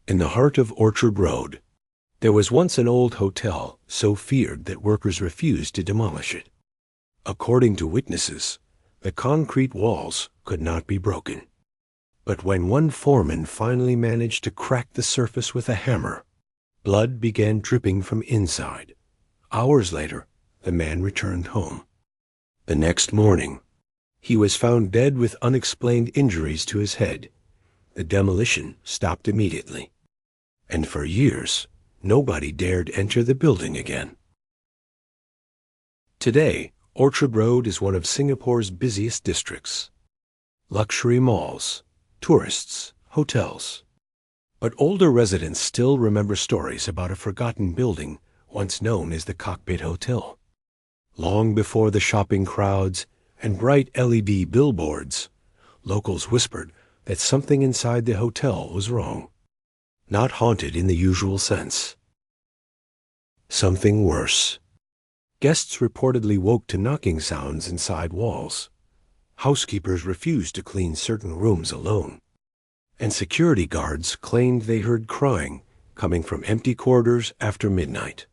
In the heart of Orchard Road, there was once an old hotel so feared that workers refused to demolish it. According to witnesses, the concrete walls could not be broken. But when one foreman finally managed to crack the surface with a hammer, blood began dripping from inside. Hours later, the man returned home. The next morning, he was found dead with unexplained injuries to his head. The demolition stopped immediately, and for years, nobody dared enter the building again. Today, Orchard Road is one of Singapore's busiest districts. Luxury malls, tourists, hotels. But older residents still remember stories about a forgotten building once known as the Cockpit Hotel. Long before the shopping crowds and bright LED billboards, locals whispered that something inside the hotel was wrong. Not haunted in the usual sense. Something worse. Guests reportedly woke to knocking sounds inside walls. Housekeepers refused to clean certain rooms alone. And security guards claimed they heard crying coming from empty corridors after midnight.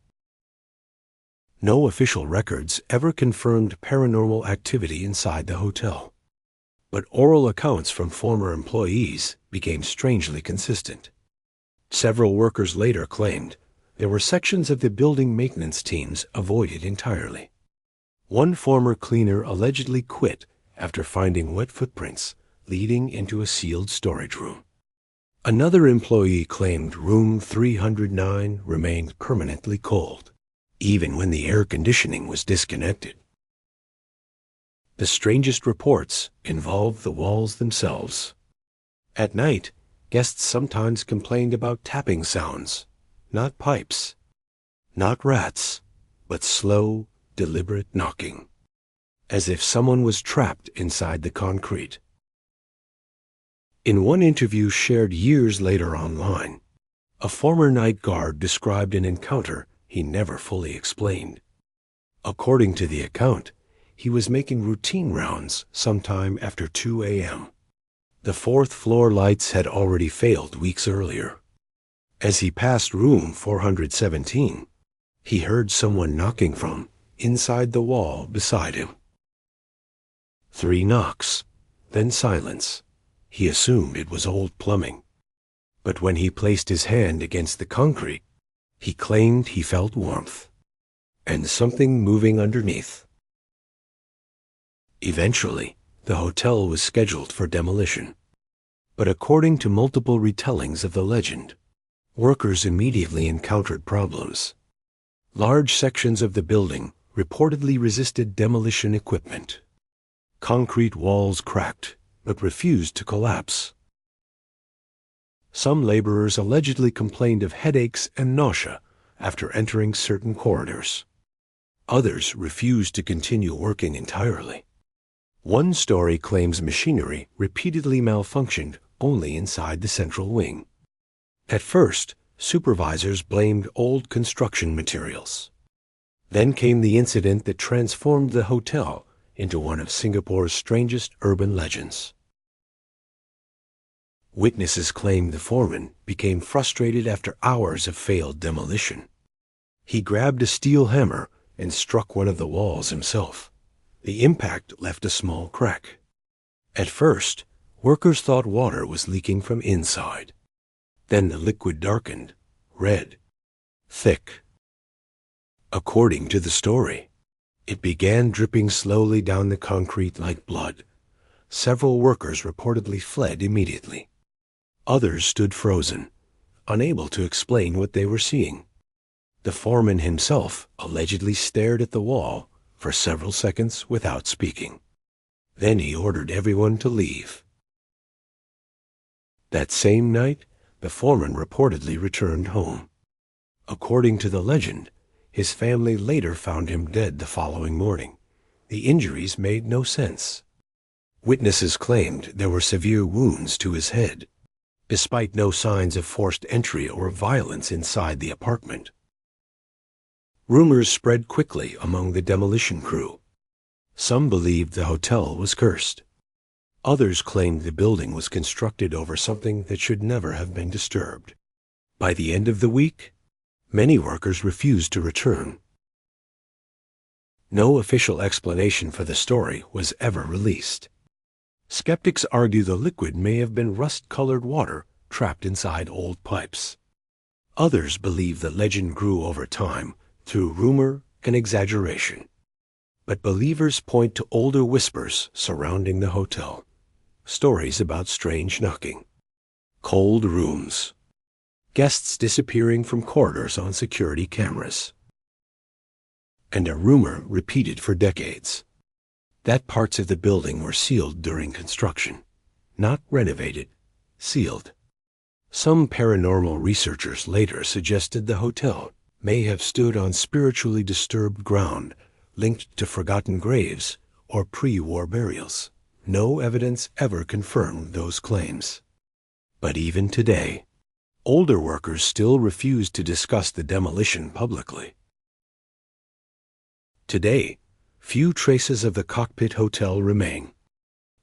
No official records ever confirmed paranormal activity inside the hotel. But oral accounts from former employees became strangely consistent. Several workers later claimed there were sections of the building maintenance teams avoided entirely. One former cleaner allegedly quit after finding wet footprints leading into a sealed storage room. Another employee claimed room 309 remained permanently cold, even when the air conditioning was disconnected. The strangest reports involved the walls themselves. At night, guests sometimes complained about tapping sounds, not pipes, not rats, but slow, deliberate knocking, as if someone was trapped inside the concrete. In one interview shared years later online, a former night guard described an encounter he never fully explained. According to the account, he was making routine rounds sometime after 2 a.m. The fourth-floor lights had already failed weeks earlier. As he passed room 417, he heard someone knocking from inside the wall beside him. 3 knocks, then silence. He assumed it was old plumbing. But when he placed his hand against the concrete, he claimed he felt warmth and something moving underneath. Eventually, the hotel was scheduled for demolition. But according to multiple retellings of the legend, workers immediately encountered problems. Large sections of the building reportedly resisted demolition equipment. Concrete walls cracked, but refused to collapse. Some laborers allegedly complained of headaches and nausea after entering certain corridors. Others refused to continue working entirely. One story claims machinery repeatedly malfunctioned only inside the central wing. At first, supervisors blamed old construction materials. Then came the incident that transformed the hotel into one of Singapore's strangest urban legends. Witnesses claimed the foreman became frustrated after hours of failed demolition. He grabbed a steel hammer and struck one of the walls himself. The impact left a small crack. At first, workers thought water was leaking from inside. Then the liquid darkened, red, thick. According to the story, it began dripping slowly down the concrete like blood. Several workers reportedly fled immediately. Others stood frozen, unable to explain what they were seeing. The foreman himself allegedly stared at the wall for several seconds without speaking. Then he ordered everyone to leave. That same night, the foreman reportedly returned home. According to the legend, his family later found him dead the following morning. The injuries made no sense. Witnesses claimed there were severe wounds to his head, despite no signs of forced entry or violence inside the apartment. Rumors spread quickly among the demolition crew. Some believed the hotel was cursed. Others claimed the building was constructed over something that should never have been disturbed. By the end of the week, many workers refused to return. No official explanation for the story was ever released. Skeptics argue the liquid may have been rust-colored water trapped inside old pipes. Others believe the legend grew over time through rumor and exaggeration. But believers point to older whispers surrounding the hotel, stories about strange knocking, cold rooms, guests disappearing from corridors on security cameras, and a rumor repeated for decades that parts of the building were sealed during construction, not renovated, sealed. Some paranormal researchers later suggested the hotel may have stood on spiritually disturbed ground linked to forgotten graves or pre-war burials. No evidence ever confirmed those claims. But even today, older workers still refuse to discuss the demolition publicly. Today, few traces of the Cockpit Hotel remain.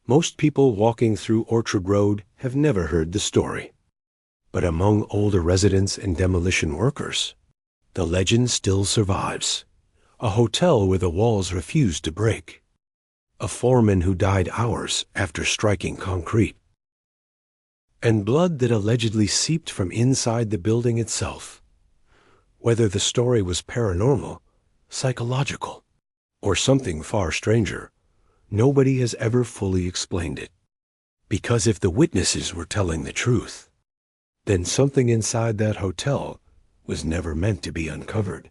Most people walking through Orchard Road have never heard the story. But among older residents and demolition workers, the legend still survives. A hotel where the walls refused to break. A foreman who died hours after striking concrete. And blood that allegedly seeped from inside the building itself. Whether the story was paranormal, psychological, or something far stranger, nobody has ever fully explained it. Because if the witnesses were telling the truth, then something inside that hotel was never meant to be uncovered.